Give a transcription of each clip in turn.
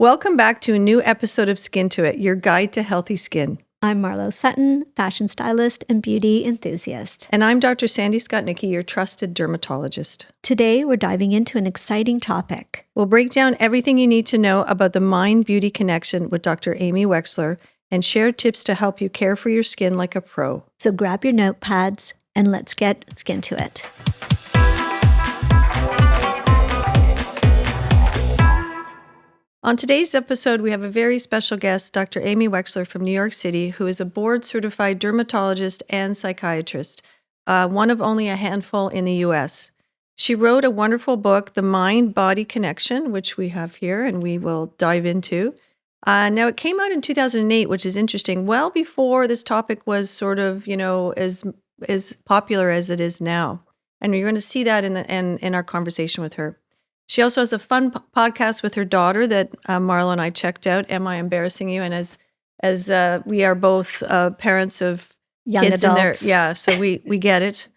Welcome back to a new episode of Skin to It, your guide to healthy skin. I'm Marlo Sutton, fashion stylist and beauty enthusiast. And I'm Dr. Sandy Skotnicki, your trusted dermatologist. Today, we're diving into an exciting topic. We'll break down everything you need to know about the mind-beauty connection with Dr. Amy Wechsler and share tips to help you care for your skin like a pro. So grab your notepads and let's get skin to it. On today's episode, we have a very special guest, Dr. Amy Wechsler from New York City, who is a board-certified dermatologist and psychiatrist, one of only a handful in the U.S. She wrote a wonderful book, The Mind-Body Connection, which we have here and we will dive into. Now, it came out in 2008, which is interesting, well before this topic was sort of, as popular as it is now. And you're going to see that in our conversation with her. She also has a fun podcast with her daughter that Marlo and I checked out. Am I embarrassing you? And as we are both parents of Young kids adults. in there, so we get it.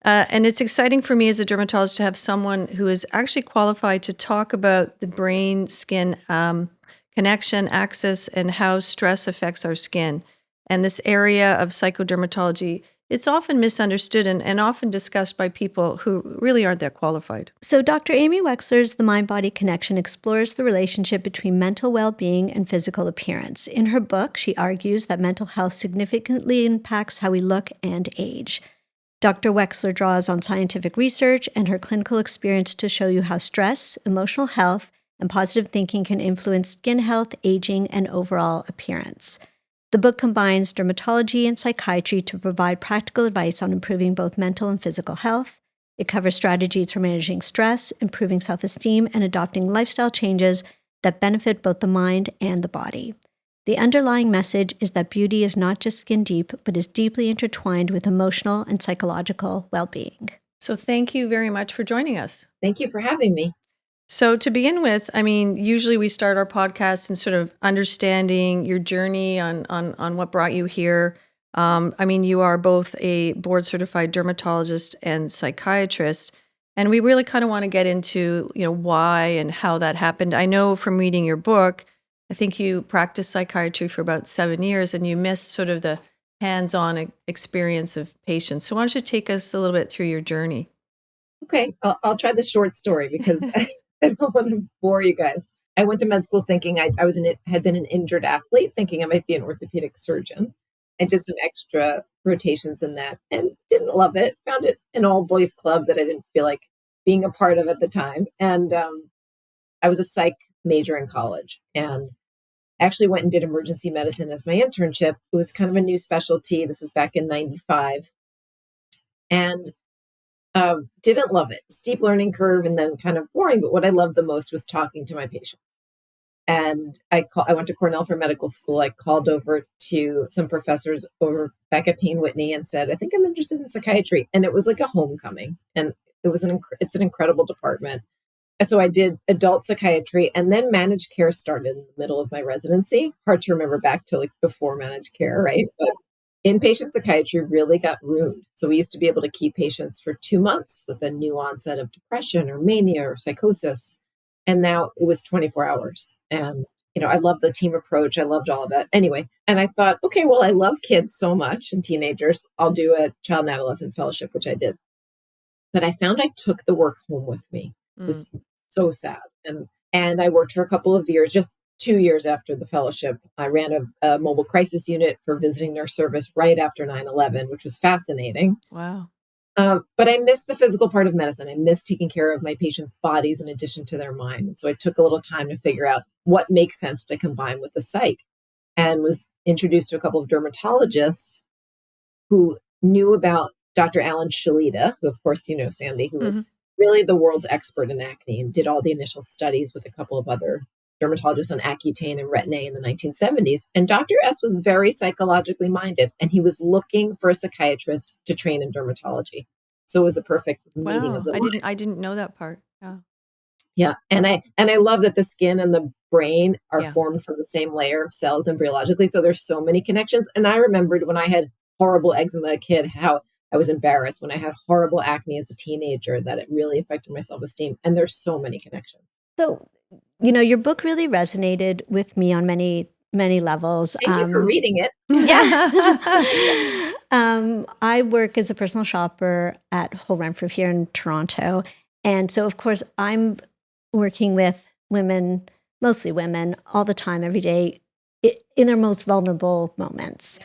And it's exciting for me as a dermatologist to have someone who is actually qualified to talk about the brain-skin connection, axis, and how stress affects our skin. And this area of psychodermatology, it's often misunderstood and often discussed by people who really aren't that qualified. So Dr. Amy Wechsler's The Mind-Body Connection explores the relationship between mental well-being and physical appearance. In her book, she argues that mental health significantly impacts how we look and age. Dr. Wechsler draws on scientific research and her clinical experience to show you how stress, emotional health, and positive thinking can influence skin health, aging, and overall appearance. The book combines dermatology and psychiatry to provide practical advice on improving both mental and physical health. It covers strategies for managing stress, improving self-esteem, and adopting lifestyle changes that benefit both the mind and the body. The underlying message is that beauty is not just skin deep, but is deeply intertwined with emotional and psychological well-being. So thank you very much for joining us. Thank you for having me. So to begin with, I mean, usually we start our podcast in sort of understanding your journey on what brought you here. I mean, you are both a board-certified dermatologist and psychiatrist, and we really kind of want to get into, why and how that happened. I know from reading your book, I think you practiced psychiatry for about 7 years, and you missed sort of the hands-on experience of patients. So why don't you take us a little bit through your journey? Okay, I'll try the short story because I don't want to bore you guys. I went to med school thinking I had been an injured athlete, thinking I might be an orthopedic surgeon. I did some extra rotations in that and didn't love it. Found it an all boys club that I didn't feel like being a part of at the time. And I was a psych major in college and actually went and did emergency medicine as my internship. It was kind of a new specialty. This was back in 95. And didn't love it. Steep learning curve and then kind of boring. But what I loved the most was talking to my patients. And I went to Cornell for medical school. I called over to some professors over back at Payne Whitney and said, I think I'm interested in psychiatry. And it was like a homecoming. And it was it's an incredible department. So I did adult psychiatry and then managed care started in the middle of my residency. Hard to remember back to like before managed care, right? But inpatient psychiatry really got ruined. So we used to be able to keep patients for 2 months with a new onset of depression or mania or psychosis. And now it was 24 hours. And, I love the team approach. I loved all of that. Anyway, and I thought, okay, well, I love kids so much and teenagers. I'll do a child and adolescent fellowship, which I did. But I found I took the work home with me. It was so sad. And I worked for a couple of years, just 2 years after the fellowship. I ran a mobile crisis unit for visiting nurse service right after 9/11, which was fascinating. Wow. But I missed the physical part of medicine. I missed taking care of my patients' bodies in addition to their mind. And so I took a little time to figure out what makes sense to combine with the psych and was introduced to a couple of dermatologists who knew about Dr. Alan Shalita, who of course, Sandy, who was really the world's expert in acne and did all the initial studies with a couple of other dermatologists on Accutane and Retin-A in the 1970s. And Dr. S was very psychologically minded, and he was looking for a psychiatrist to train in dermatology. So it was a perfect meeting of the minds. I didn't know that part. Yeah. Yeah. And I love that the skin and the brain are Yeah. formed from the same layer of cells embryologically. So there's so many connections. And I remembered when I had horrible eczema as a kid, how I was embarrassed when I had horrible acne as a teenager, that it really affected my self-esteem. And there's so many connections. So your book really resonated with me on many, many levels. Thank you for reading it. Yeah. I work as a personal shopper at Whole Renfrew here in Toronto. And so, of course, I'm working with women, mostly women, all the time, every day, in their most vulnerable moments.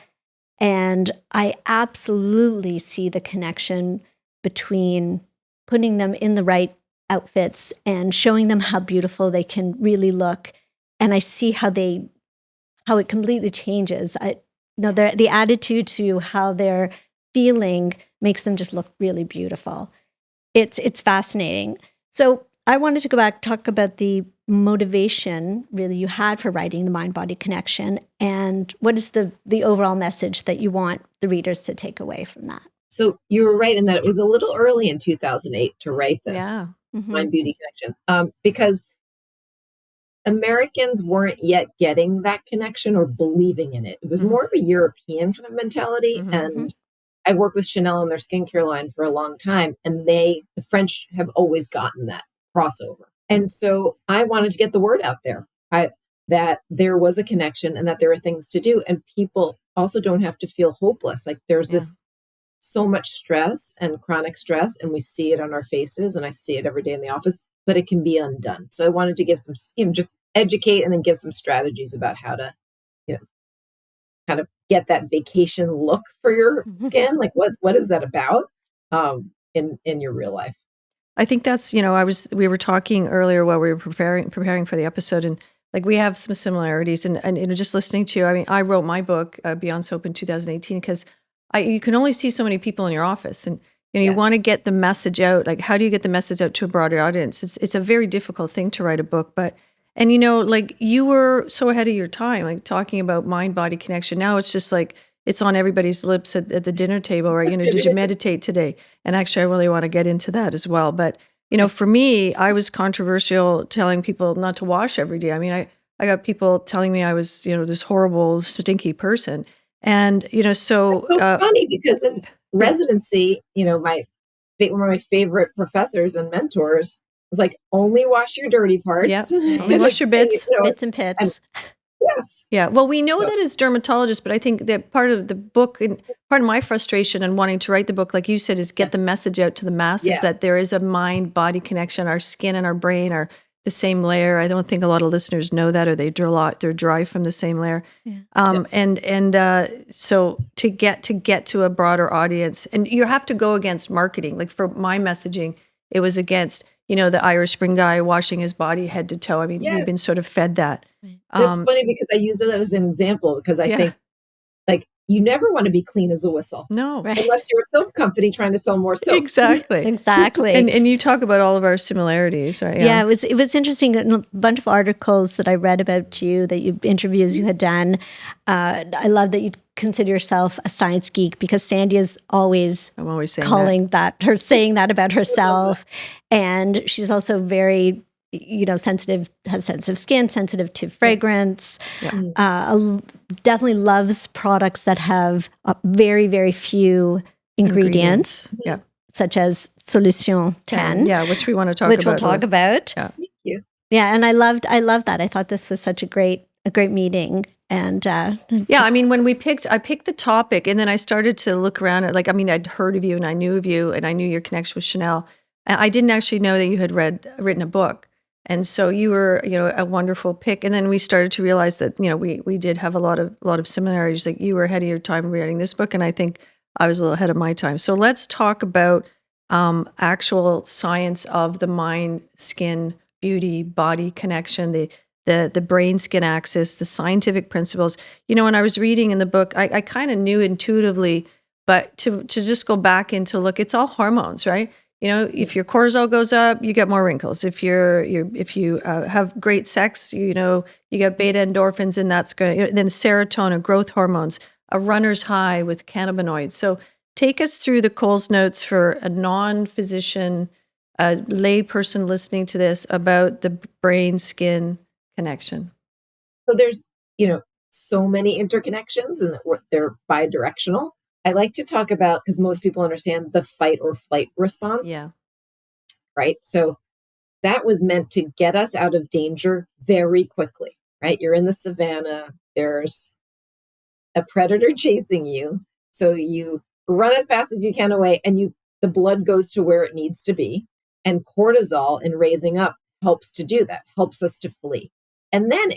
And I absolutely see the connection between putting them in the right outfits and showing them how beautiful they can really look. And I see how it completely changes. The attitude to how they're feeling makes them just look really beautiful. It's fascinating. So I wanted to go back, talk about the motivation really you had for writing the mind-body connection, and what is the overall message that you want the readers to take away from that? So you were right in that it was a little early in 2008 to write this Yeah. mind beauty connection, because Americans weren't yet getting that connection or believing in it. It was more of a European kind of mentality. And I've worked with Chanel and their skincare line for a long time, and the French have always gotten that crossover. And so I wanted to get the word out there that there was a connection and that there are things to do. And people also don't have to feel hopeless. Like there's this so much stress and chronic stress, and we see it on our faces, and I see it every day in the office, but it can be undone. So I wanted to give some, just educate and then give some strategies about how to, you know, kind of get that vacation look for your skin. Like what is that about in your real life? I think that's, we were talking earlier while we were preparing for the episode, and like we have some similarities, and just listening to you, I mean, I wrote my book, Beyond Soap, in 2018 because you can only see so many people in your office, and you want to get the message out. Like, how do you get the message out to a broader audience? It's a very difficult thing to write a book, but like you were so ahead of your time, like talking about mind body connection. Now it's just like it's on everybody's lips at the dinner table, right? Did you meditate today? And actually, I really want to get into that as well. But for me, I was controversial telling people not to wash every day. I mean, I got people telling me I was this horrible stinky person. So It's so funny because in residency, one of my favorite professors and mentors was like, only wash your dirty parts. Yeah, only wash your bits. Bits and pits. Yes. Yeah. Well, we know that as dermatologists, but I think that part of the book and part of my frustration and wanting to write the book, like you said, is get the message out to the masses that there is a mind-body connection. Our skin and our brain are the same layer. I don't think a lot of listeners know that, or they're derived from the same layer. Yeah. So to get to a broader audience, and you have to go against marketing. Like for my messaging, it was against the Irish Spring guy washing his body head to toe. I mean, we've been sort of fed that. It's funny because I use it as an example because I think like you never want to be clean as a whistle. No. Right. Unless you're a soap company trying to sell more soap. Exactly. Exactly. And you talk about all of our similarities, right? Yeah, it was interesting. A bunch of articles that I read about you, interviews you had done. I love that you consider yourself a science geek because Sandy is always I'm always saying saying that about herself, and she's also very sensitive, has sensitive skin, sensitive to fragrance. Definitely loves products that have very, very few ingredients. Yeah. Such as Solution 10. Yeah, which we want to talk which about. Which we'll talk about. Thank you. Yeah, and I loved that. I thought this was such a great meeting. And yeah, I mean, when I picked the topic, and then I started to look around at, I'd heard of you and I knew of you and I knew your connection with Chanel. And I didn't actually know that you had written a book. And so you were, a wonderful pick. And then we started to realize that, we did have a lot of similarities. Like you were ahead of your time writing this book, and I think I was a little ahead of my time. So let's talk about actual science of the mind, skin, beauty, body connection, the brain skin axis, the scientific principles. When I was reading in the book, I kind of knew intuitively, but to just go back and to look, it's all hormones, right? If your cortisol goes up, you get more wrinkles. If you have great sex, you get beta endorphins, and that's going. Then serotonin, growth hormones, a runner's high with cannabinoids. So take us through the Coles notes for a non-physician, lay person listening to this about the brain-skin connection. So there's, so many interconnections, and they're bi-directional. I like to talk about, because most people understand the fight or flight response. Yeah. Right. So that was meant to get us out of danger very quickly, right? You're in the savannah, there's a predator chasing you. So you run as fast as you can away, and the blood goes to where it needs to be. And cortisol in raising up helps to do that, helps us to flee. And then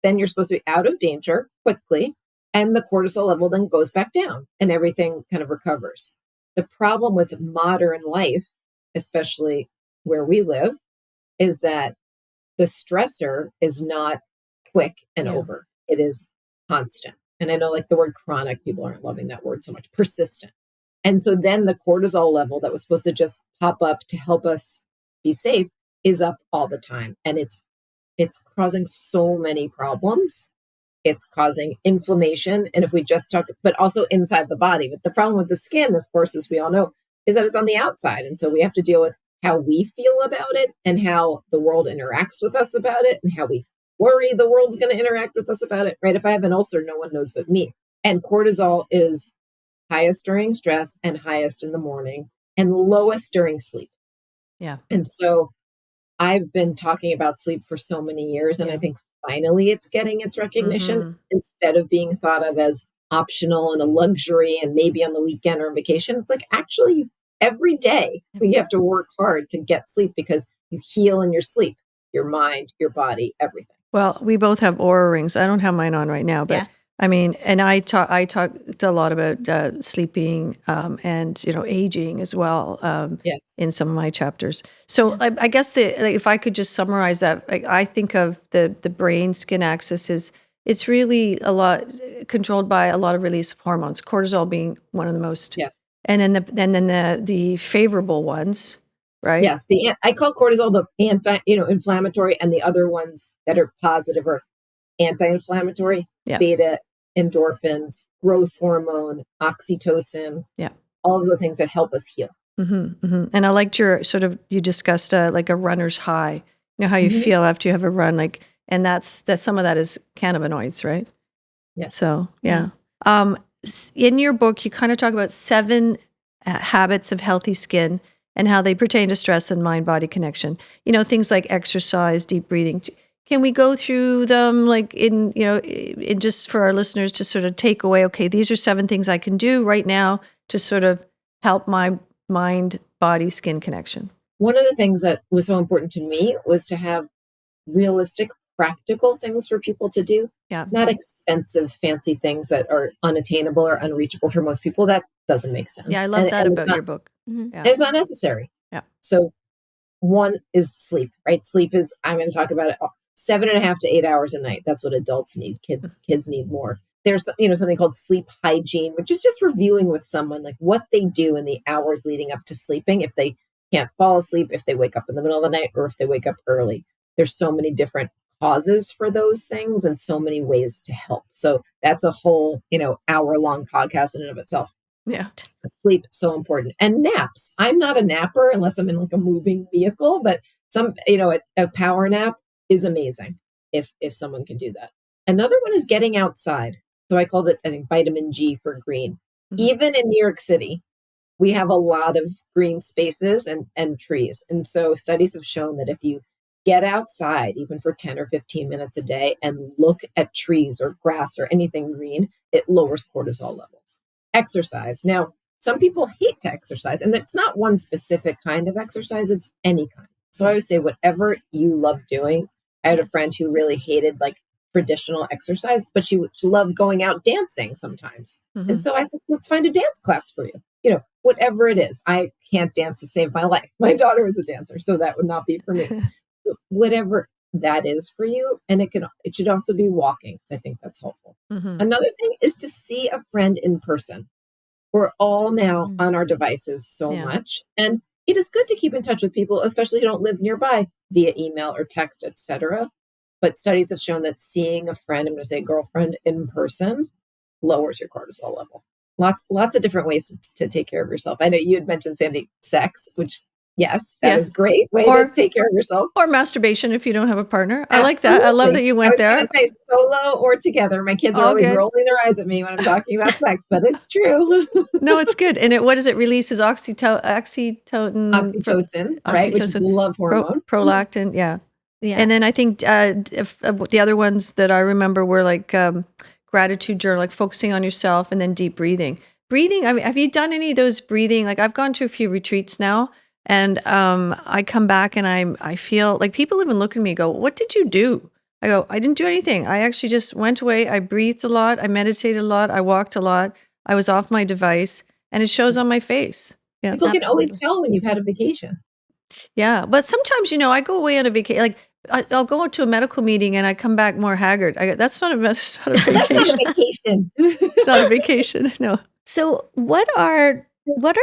then you're supposed to be out of danger quickly, and the cortisol level then goes back down and everything kind of recovers. The problem with modern life, especially where we live, is that the stressor is not quick and Yeah. over. It is constant. And I know like the word chronic, people aren't loving that word so much, persistent. And so then the cortisol level that was supposed to just pop up to help us be safe is up all the time. And it's causing so many problems. It's causing inflammation. And if we just talk, but also inside the body. But the problem with the skin, of course, as we all know, is that it's on the outside. And so we have to deal with how we feel about it and how the world interacts with us about it and how we worry the world's going to interact with us about it, right? If I have an ulcer, no one knows but me. And cortisol is highest during stress and highest in the morning and lowest during sleep. Yeah. And so I've been talking about sleep for so many years, and I Yeah. think finally it's getting its recognition Mhm. instead of being thought of as optional and a luxury and maybe on the weekend or on vacation. It's like actually every day we have to work hard to get sleep because you heal in your sleep, your mind, your body, everything. Well, we both have Aura rings. I don't have mine on right now, but Yeah. I mean, and I talked a lot about sleeping and aging as well Yes. in some of my chapters. So Yeah. I guess like, if I could just summarize that, like, I think of the brain skin axis is it's really a lot controlled by a lot of release of hormones, cortisol being one of the most, Yes. and then the favorable ones, right? Yes. I call cortisol the inflammatory, and the other ones that are positive are anti-inflammatory, Yeah, beta endorphins, growth hormone, oxytocin, yeah. all of the things that help us heal. And I liked your you discussed like a runner's high. You know how you Mhm. feel after you have a run, like, and that some of that is cannabinoids, right? Yes. So Yeah. yeah. In your book, you kind of talk about 7 habits of healthy skin and how they pertain to stress and mind-body connection. Things like exercise, deep breathing. Can we go through them, like in just for our listeners to sort of take away? Okay, these are 7 things I can do right now to sort of help my mind, body, skin connection. One of the things that was so important to me was to have realistic, practical things for people to do, Yeah, not expensive, fancy things that are unattainable or unreachable for most people. That doesn't make yeah. I sense. love And, that and it's about not your book. Mhm. Yeah, and it's not necessary. yeah. So one is sleep, right? Sleep is, I'm going to talk about it, 7.5 to 8 hours a night. That's what adults need. Kids need more. There's, something called sleep hygiene, which is just reviewing with someone like what they do in the hours leading up to sleeping. If they can't fall asleep, if they wake up in the middle of the night, or if they wake up early. There's so many different causes for those things and so many ways to help. So that's a whole, hour-long podcast in and of itself. Yeah. Sleep so important, and naps. I'm not a napper unless I'm in like a moving vehicle, but a power nap is amazing if someone can do that. Another one is getting outside. So I called it, I think, vitamin G for green. Mhm. Even in New York City, we have a lot of green spaces and trees, and so studies have shown that if you get outside even for 10 or 15 minutes a day and look at trees or grass or anything green, it lowers cortisol levels. Exercise. Now, some people hate to exercise, and it's not one specific kind of exercise, it's any kind. So I Yeah. would say whatever you love doing. I had Yeah. a friend who really hated like traditional exercise, but she loved going out dancing sometimes. And Mhm. so I said, let's find a dance class for you. Whatever it is. I can't dance to save my life. My daughter is a dancer, so that would not be for me. So whatever that is for you, and it should also be walking, because I think that's helpful. Mhm. Another thing is to see a friend in person. We're all now Mhm. on our devices so Yeah. much, and it is good to keep in touch with people, especially who don't live nearby, via email or text, etc. But studies have shown that seeing a friend, I'm going to say girlfriend, in person lowers your cortisol level. Lots of different ways to take care of yourself. I know you had mentioned, Sandy, sex, which Yes, that Yeah. is a great way to Or take care of yourself. or masturbation if you don't have a partner. I like that. I love Absolutely. that you I went was there. gonna say solo or together. My kids are All always good. rolling their eyes at me when I'm talking about sex, but it's true. No, it's good. And what does it releases? Oxytocin, Oxytocin, right, which is the oxytocin, love hormone. prolactin. Yeah. Yeah. And then I think the other ones that I remember were like gratitude journal, like focusing on yourself, and then deep breathing. Breathing. I mean, have you done any of those breathing? Like I've gone to a few retreats now, and I come back and I feel like people even look at me and go, "What did you do?" I go, "I didn't do anything. I actually just went away. I breathed a lot. I meditated a lot. I walked a lot. I was off my device, and it shows on my face." Yeah. People can always Absolutely. tell when you've had a vacation. Yeah, but sometimes, I go away on a vacation. Like I'll go to a medical meeting and I come back more haggard. That's not a that's not a That's not a vacation. vacation. It's not a vacation. No. So what are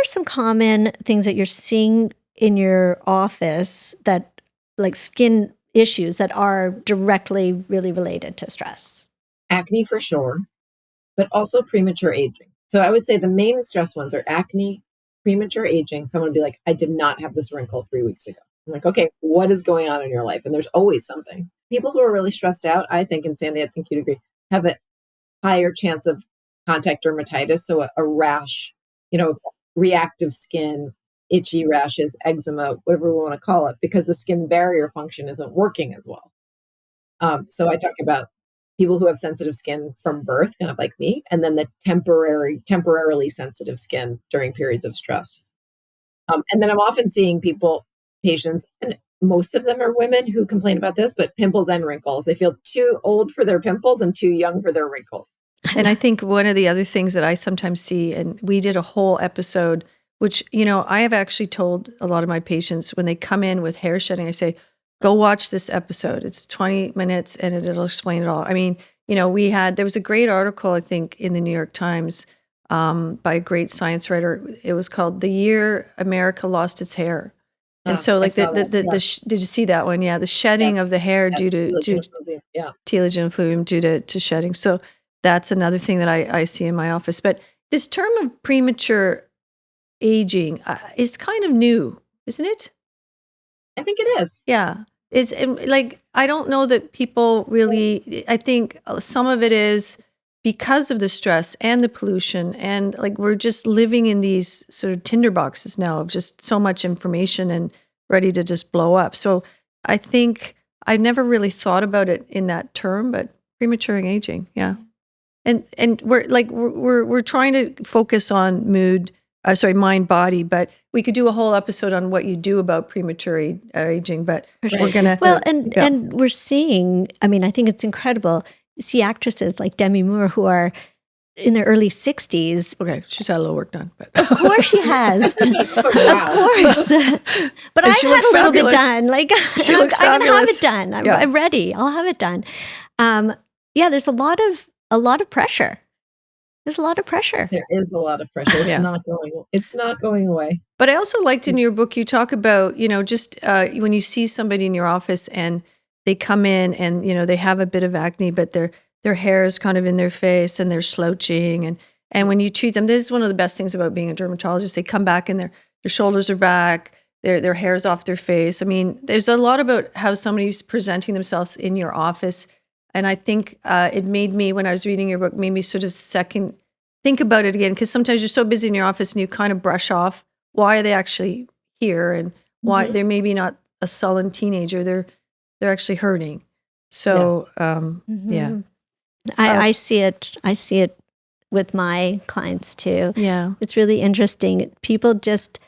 some common things that you're seeing in your office that like skin issues that are directly really related to stress? Acne for sure, but also premature aging. So I would say the main stress ones are acne, premature aging. Someone would be like, I did not have this wrinkle 3 weeks ago. I'm like, okay, what is going on in your life? And there's always something. People who are really stressed out, I think, and Sandy, I think you'd agree, have a higher chance of contact dermatitis. So a rash, reactive skin, itchy rashes, eczema, whatever we want to call it, because the skin barrier function isn't working as well. So I talk about people who have sensitive skin from birth, kind of like me, and then the temporarily sensitive skin during periods of stress. And then I'm often seeing patients, and most of them are women who complain about this, but pimples and wrinkles. They feel too old for their pimples and too young for their wrinkles. And I think one of the other things that I sometimes see, and we did a whole episode, which, I have actually told a lot of my patients when they come in with hair shedding, I say, go watch this episode. It's 20 minutes and it'll explain it all. I mean, there was a great article, I think, in the New York Times by a great science writer. It was called The Year America Lost Its Hair. And so, I like, saw that. Yeah, did you see that one? Yeah, the yeah, shedding of the hair yeah. due Yeah. telogen effluvium due to shedding. So that's another thing that I see in my office. But this term of premature aging is kind of new, isn't it? I think it is. Yeah. Like, I don't know that people really, I think some of it is because of the stress and the pollution. And like, we're just living in these sort of tinderboxes now of just so much information and ready to just blow up. So I think I never really thought about it in that term, but premature aging. Yeah. And we're trying to focus on mind, body, but we could do a whole episode on what you do about premature aging. But For sure. we're gonna, Well, yeah, and we're seeing, I mean, I think it's incredible. You see actresses like Demi Moore who are in their early 60s. okay, she's had a little work done, but Of course she has. Of Wow. course. But And I've she had looks a little fabulous. bit done. Like She I'm, looks I'm gonna have fabulous. it done. I'm, Yeah. I'm ready. I'll have it done. Yeah, there's a lot of pressure. There's a lot of pressure. There is a lot of pressure. Yeah. It's not going away. But I also liked in your book, you talk about, just when you see somebody in your office and they come in and, they have a bit of acne, but their hair is kind of in their face and they're slouching. And when you treat them, this is one of the best things about being a dermatologist. They come back and their shoulders are back, their hair's off their face. I mean, there's a lot about how somebody's presenting themselves in your office. And I think it made me, when I was reading your book, made me sort of think about it again, because sometimes you're so busy in your office and you kind of brush off why are they actually here and why Mhm. they're maybe not a sullen teenager. They're actually hurting. So yeah. Mhm. I see it. I see it with my clients too. Yeah. It's really interesting. People just,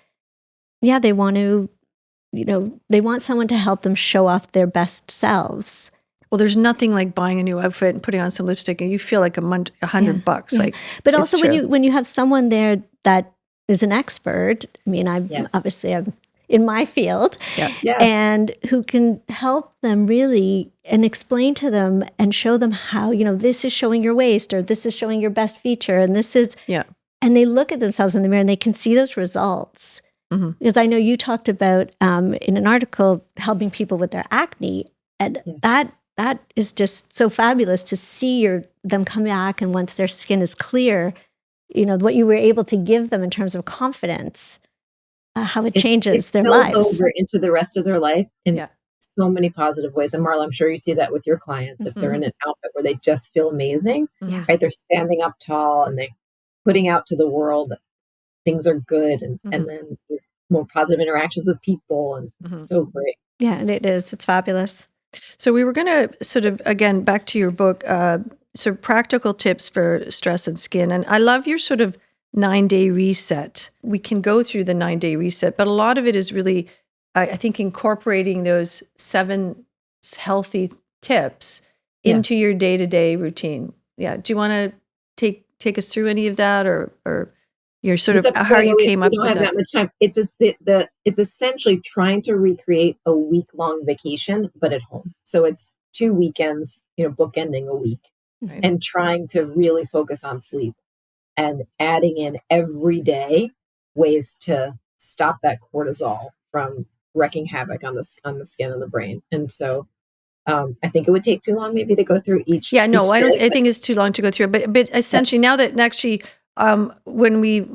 yeah, they want to, they want someone to help them show off their best selves. Well, there's nothing like buying a new outfit and putting on some lipstick and you feel like $100. Yeah. Like, But it's also true. when you have someone there that is an expert, I mean, I'm Yes. in my field, Yeah. Yes. and who can help them really and explain to them and show them how, this is showing your waist or this is showing your best feature and this is, Yeah. and they look at themselves in the mirror and they can see those results. Mhm. Because I know you talked about in an article helping people with their acne, and Yes. that is just so fabulous to see them come back, and once their skin is clear, what you were able to give them in terms of confidence. how it It changes their spills lives. over into the rest of their life in Yeah. so many positive ways. And Marla, I'm sure you see that with your clients. If they're in an outfit where they just feel amazing, Yeah. right? They're standing up tall and they're putting out to the world that things are good. And then more positive interactions with people. And it's so great. Yeah, and it is. It's fabulous. So we were going to sort of, again, back to your book, sort of practical tips for stress and skin. And I love your sort of 9-day reset. We can go through the 9-day reset, but a lot of it is really, I think, incorporating those 7 healthy tips into Yes. your day-to-day routine. Yeah. Do you want to take us through any of that, or your sort It's of up to you. how I know you came we up don't with have that? that much time. It's essentially trying to recreate a week-long vacation, but at home. So it's 2 weekends, bookending a week, Right. and trying to really focus on sleep and adding in every day ways to stop that cortisol from wreaking havoc on the skin and the brain. And so I think it would take too long maybe to go through Yeah, no, each I don't. day. I think it's too long to go through. But essentially, now that actually, when we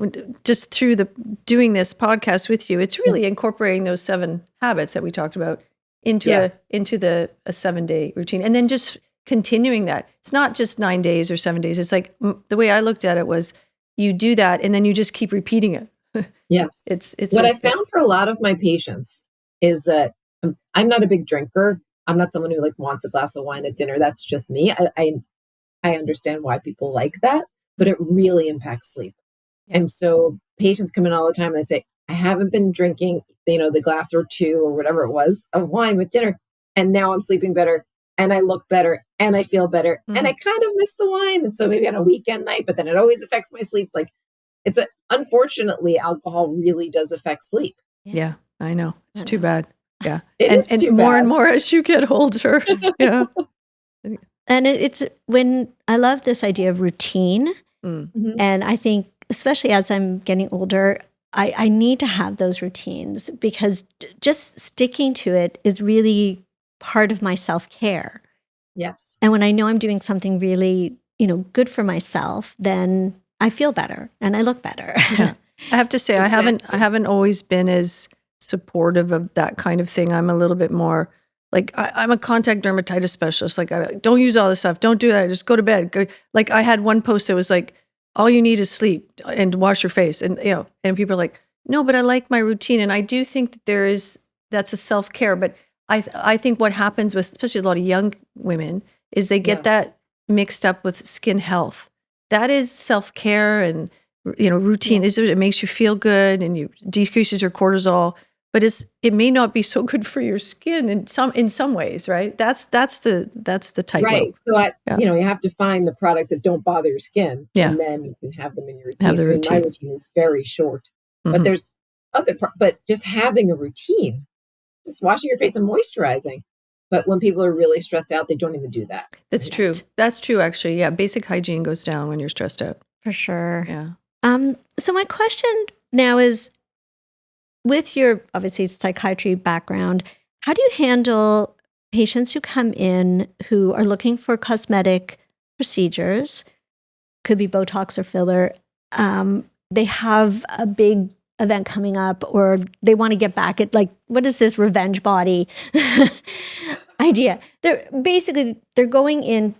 just through the doing this podcast with you, it's really Yes. incorporating those 7 habits that we talked about into Yes. a 7-day routine, and then just continuing that. It's not just 9 days or 7 days. It's like the way I looked at it was, you do that, and then you just keep repeating it. Yes. It's What a I found for a lot of my patients is that I'm not a big drinker. I'm not someone who like wants a glass of wine at dinner. That's just me. I understand why people like that, but it really impacts sleep. Yeah. And so patients come in all the time and they say, I haven't been drinking, the glass or 2 or whatever it was of wine with dinner. And now I'm sleeping better and I look better and I feel better. And I kind of miss the wine. And so maybe on a weekend night, but then it always affects my sleep. Like unfortunately, alcohol really does affect sleep. Yeah, I know. It's I too know. bad. Yeah, It is and too more and bad. more as you get older. Yeah. And it's when I love this idea of routine. Mm. Mhm. And I think, especially as I'm getting older, I need to have those routines because just sticking to it is really part of my self-care. Yes. And when I know I'm doing something really, good for myself, then I feel better and I look better. Yeah. I have to say, I Exactly. haven't always been as supportive of that kind of thing. I'm a little bit more like, I'm a contact dermatitis specialist. Like, don't use all this stuff. Don't do that. Just go to bed. Like, I had one post that was like, all you need is sleep and wash your face. And, and people are like, no, but I like my routine. And I do think that that's a self-care. But I think what happens with, especially a lot of young women, is they get Yes. that mixed up with skin health. That is self-care and, routine. Yeah. It makes you feel good and you decreases your cortisol, but it may not be so good for your skin in some ways, right? That's the tightrope. Right. So Yeah. you have to find the products that don't bother your skin, Yeah. and then you can have them in your Have routine. the I mean, my routine. routine is very short, but Mhm. there's but just having a routine, just washing your face and moisturizing. But when people are really stressed out, they don't even do that. That's Right. true. That's true, actually. Yeah. Basic hygiene goes down when you're stressed out. For sure. Yeah. So my question now is, with your obviously psychiatry background, how do you handle patients who come in who are looking for cosmetic procedures? Could be Botox or filler. They have a big event coming up, or they want to get back at, like, what is this revenge body idea? They're coming in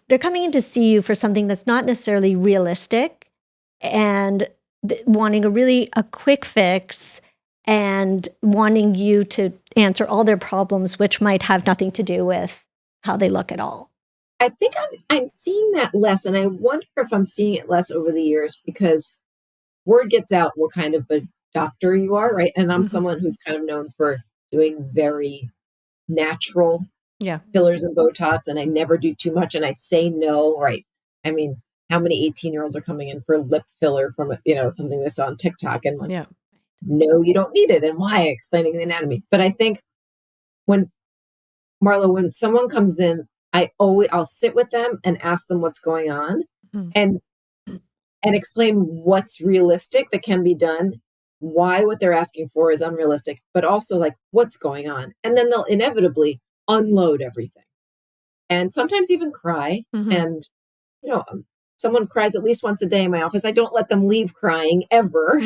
to see you for something that's not necessarily realistic, and wanting a quick fix, and wanting you to answer all their problems, which might have nothing to do with how they look at all. I think I'm seeing that less, and I wonder if I'm seeing it less over the years because word gets out what kind of a doctor you are, right? And I'm Mhm. someone who's kind of known for doing very natural Yeah. fillers and Botox, and I never do too much, and I say no, right? I mean, how many 18-year-olds are coming in for a lip filler from something they saw on TikTok, and like, Yeah. no, you don't need it, and why? Explaining the anatomy. But I think when when someone comes in, I'll sit with them and ask them what's going on, Mhm. and explain what's realistic that can be done, why what they're asking for is unrealistic, but also like what's going on, and then they'll inevitably unload everything, and sometimes even cry. Mhm. And someone cries at least once a day in my office. I don't let them leave crying ever.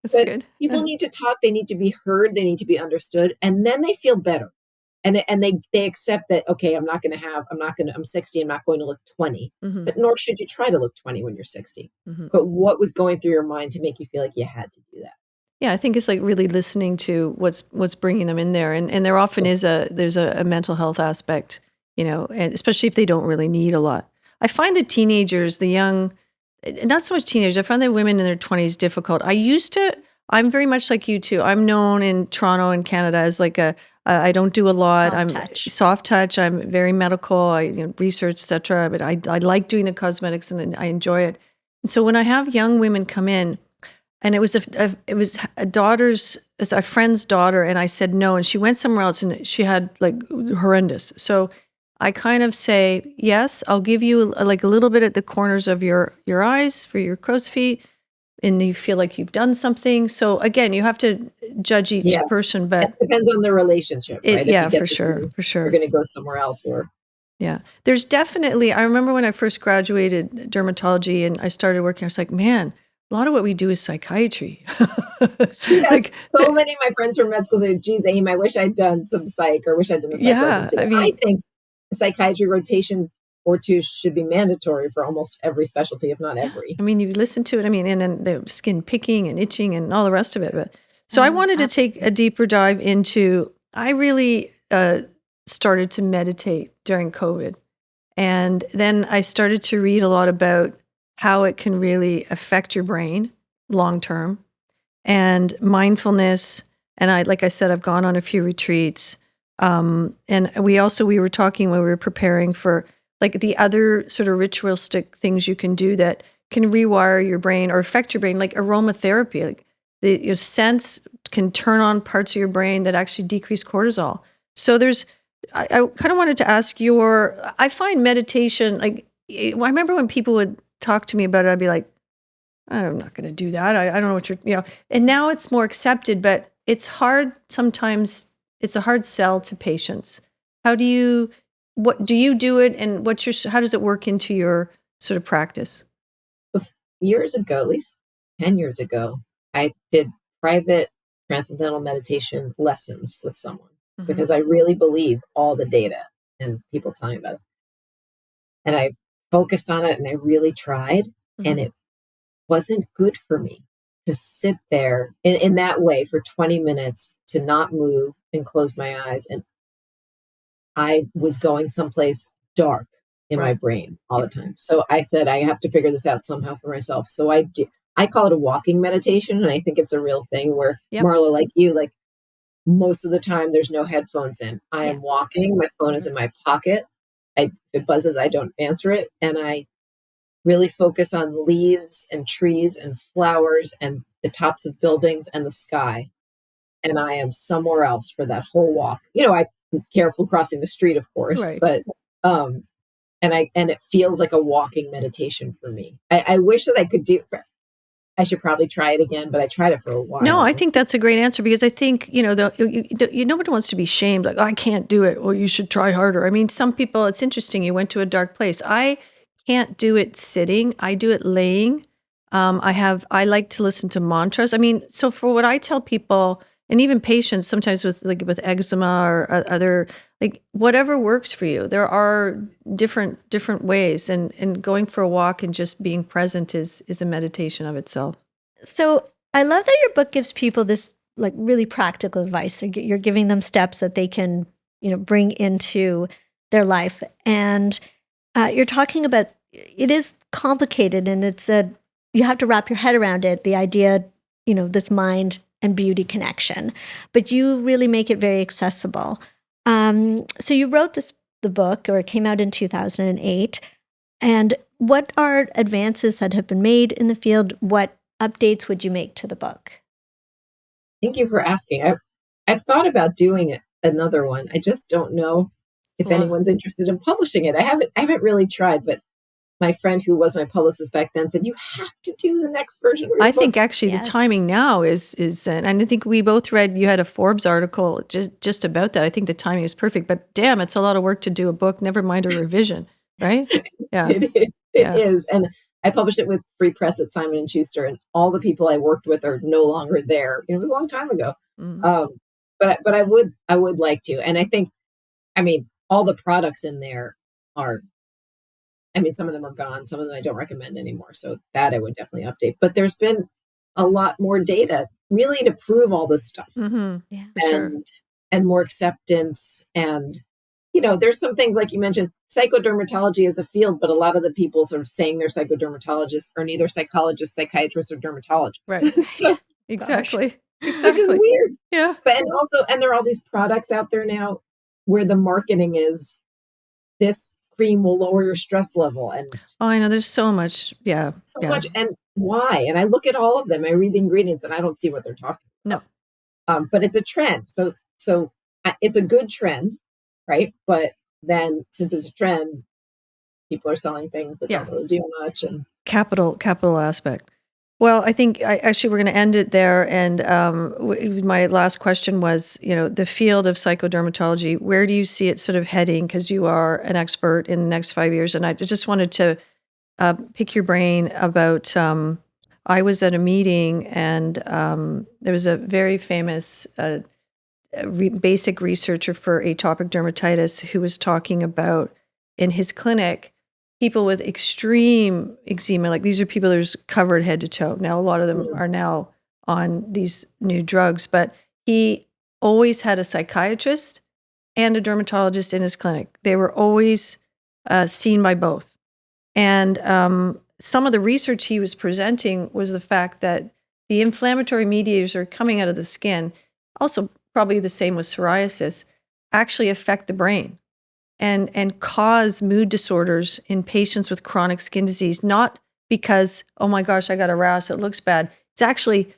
That's But good. people need to talk, they need to be heard, they need to be understood, and then they feel better. And they accept that, okay, I'm 60, I'm not going to look 20, Mhm, but nor should you try to look 20 when you're 60. mhm. But what was going through your mind to make you feel like you had to do that? Yeah, I think it's like really listening to what's bringing them in there, and there often is there's a mental health aspect, and especially if they don't really need a lot. I find the teenagers, the young, not so much teenagers. I find that women in their 20s difficult. I'm very much like you too. I'm known in Toronto and Canada as like I don't do a lot. Soft I'm touch. soft touch. I'm very medical. I research, etc. But I like doing the cosmetics and I enjoy it. And so when I have young women come in, and it was a daughter's, it's a friend's daughter, and I said no, and she went somewhere else, and she had like horrendous. So I kind of say yes, I'll give you like a little bit at the corners of your eyes for your crow's feet, and you feel like you've done something. So again, you have to judge each Yes. person, It but depends on the relationship, right? If you yeah, get for the sure, feeling for you're sure. gonna go somewhere else or Yeah. There's definitely, I remember when I first graduated dermatology and I started working, I was like, man, a lot of what we do is psychiatry. Yes. Like, So many of my friends from med school say, geez, Aim, I wish I'd done some psych or wish I'd done a psych yeah, residency. I I mean, think a psychiatry rotation or two should be mandatory for almost every specialty, if not every. I mean, you listen to it. I mean, and then the skin picking and itching and all the rest of it. But so I wanted to take a Absolutely. deeper dive into. I really started to meditate during COVID, and then I started to read a lot about how it can really affect your brain long term and mindfulness. And like I said, I've gone on a few retreats. And we were talking when we were preparing for like the other sort of ritualistic things you can do that can rewire your brain or affect your brain, like aromatherapy. Like your scents can turn on parts of your brain that actually decrease cortisol. So I kind of wanted to ask I find meditation, like, I remember when people would talk to me about it, I'd be like, I'm not going to do that. I don't know what and now it's more accepted, but it's hard sometimes. It's a hard sell to patients. How do you, what do you do it? And how does it work into your sort of practice? Years ago, at least 10 years ago, I did private transcendental meditation lessons with someone Hmm. because I really believe all the data and people telling me about it. And I focused on it and I really tried, and Hmm. it wasn't good for me to sit there in that way for 20 minutes to not move and close my eyes. And I was going someplace dark in my Right. brain all Yeah. the time. So I said, I have to figure this out somehow for myself. So I call it a walking meditation. And I think it's a real thing where Yep. Marlo, like you, like most of the time, there's no headphones in. I Yeah. am walking. My phone is Hmm. in my pocket. If it buzzes, I don't answer it. And I really focus on leaves and trees and flowers and the tops of buildings and the sky. And I am somewhere else for that whole walk. I'm careful crossing the street, of course, Right. but um, and it feels like a walking meditation for me. I wish that I could do. I should probably try it again, but I tried it for a No, I while. think that's a great answer because I think, nobody wants to be shamed. Like, "Oh, I can't do it. Or you should try harder." I mean, some people, it's interesting. You went to a dark place. I can't do it sitting. I do it laying. I like to listen to mantras. I mean, so for what I tell people and even patients sometimes with eczema or other, like whatever works for you, there are different ways and going for a walk and just being present is a meditation of itself. So I love that your book gives people this like really practical advice. You're giving them steps that they can, bring into their life. And you're talking about it is complicated, and you have to wrap your head around it. The idea, this mind and beauty connection, but you really make it very accessible. So you wrote the book, or it came out in 2008. And what are advances that have been made in the field? What updates would you make to the book? Thank you for asking. I've thought about doing another one. I just don't know if Well, anyone's interested in publishing it. I haven't really tried, but my friend who was my publicist back then said, you have to do the next version of your I book. think actually the Yes. timing now and I think we both read, you had a Forbes article just about that. I think the timing is perfect, but damn, it's a lot of work to do a book, never mind a revision, right? Yeah. It is. It Yeah. is. And I published it with free press at Simon and Schuster, and all the people I worked with are no longer there. It was a long time ago. Mm. But I would like to. And I think, all the products in there are, some of them are gone. Some of them I don't recommend anymore. So that I would definitely update. But there's been a lot more data really to prove all this stuff. Mm-hmm. Yeah. For sure. And more acceptance. And, there's some things like you mentioned, psychodermatology is a field, but a lot of the people sort of saying they're psychodermatologists are neither psychologists, psychiatrists, or dermatologists. Right. So, Exactly. which is weird. Yeah. But and there are all these products out there now where the marketing is this cream will lower your stress level, and Oh, I know. There's so much. Yeah. so much. And why? And I look at all of them, I read the ingredients, and I don't see what they're talking about. No. But it's a trend. So it's a good trend, right? But then since it's a trend, people are selling things that don't really do much. And capital aspect. Well, I think actually we're going to end it there. And my last question was, the field of psychodermatology, where do you see it sort of heading? Because you are an expert in the next 5 years. And I just wanted to pick your brain about, I was at a meeting and there was a very famous basic researcher for atopic dermatitis who was talking about in his clinic, people with extreme eczema, like these are people that are covered head to toe. Now, a lot of them are now on these new drugs, but he always had a psychiatrist and a dermatologist in his clinic. They were always seen by both. And some of the research he was presenting was the fact that the inflammatory mediators are coming out of the skin, also probably the same with psoriasis, actually affect the brain and cause mood disorders in patients with chronic skin disease, not because, oh my gosh, I got a rash, it looks bad. It's actually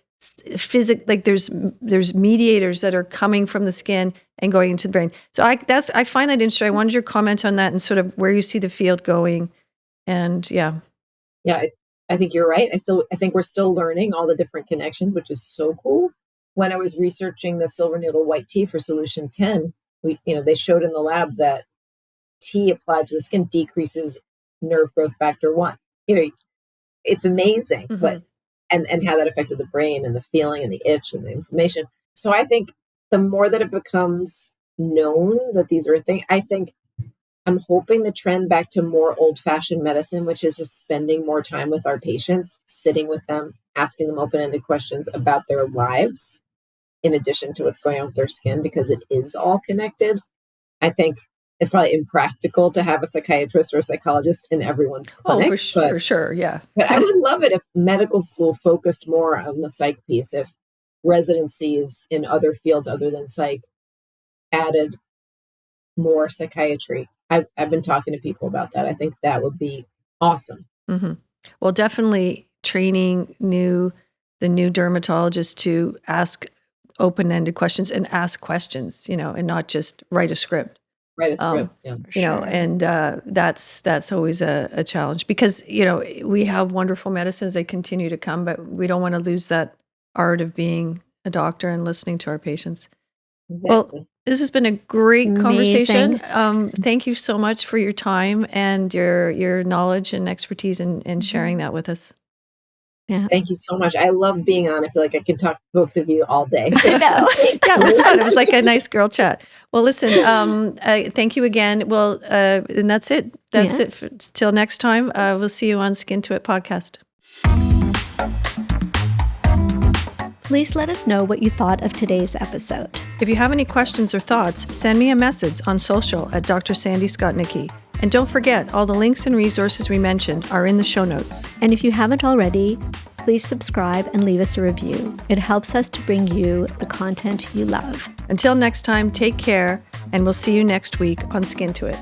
like there's mediators that are coming from the skin and going into the brain. So I find that interesting. I wanted your comment on that and sort of where you see the field going. And yeah, I think you're right. I think we're still learning all the different connections, which is so cool. When I was researching the silver needle white tea for solution 10, they showed in the lab that tea applied to the skin decreases nerve growth factor 1. It's amazing, but and how that affected the brain and the feeling and the itch and the inflammation. So I think the more that it becomes known that these are a thing, I'm hoping the trend back to more old-fashioned medicine, which is just spending more time with our patients, sitting with them, asking them open-ended questions about their lives, in addition to what's going on with their skin, because it is all connected. I think it's probably impractical to have a psychiatrist or a psychologist in everyone's clinic. For sure, yeah. But I would love it if medical school focused more on the psych piece, if residencies in other fields other than psych added more psychiatry. I've been talking to people about that. I think that would be awesome. Mm-hmm. Well, definitely training the new dermatologists to ask open-ended questions and ask questions, and not just write a script. Write a script, yeah. And that's always a challenge because, we have wonderful medicines. They continue to come, but we don't want to lose that art of being a doctor and listening to our patients. Exactly. Well, this has been a great conversation. Thank you so much for your time and your knowledge and expertise in sharing that with us. Yeah. Thank you so much. I love being on. I feel like I could talk to both of you all day. I know. Yeah, it was fun. It was like a nice girl chat. Well, listen, thank you again. Well, and that's it. That's it. Till next time. We'll see you on Skin to It podcast. Please let us know what you thought of today's episode. If you have any questions or thoughts, send me a message on social at Dr. Sandy Skotnicki. And don't forget, all the links and resources we mentioned are in the show notes. And if you haven't already, please subscribe and leave us a review. It helps us to bring you the content you love. Until next time, take care, and we'll see you next week on Skin to It.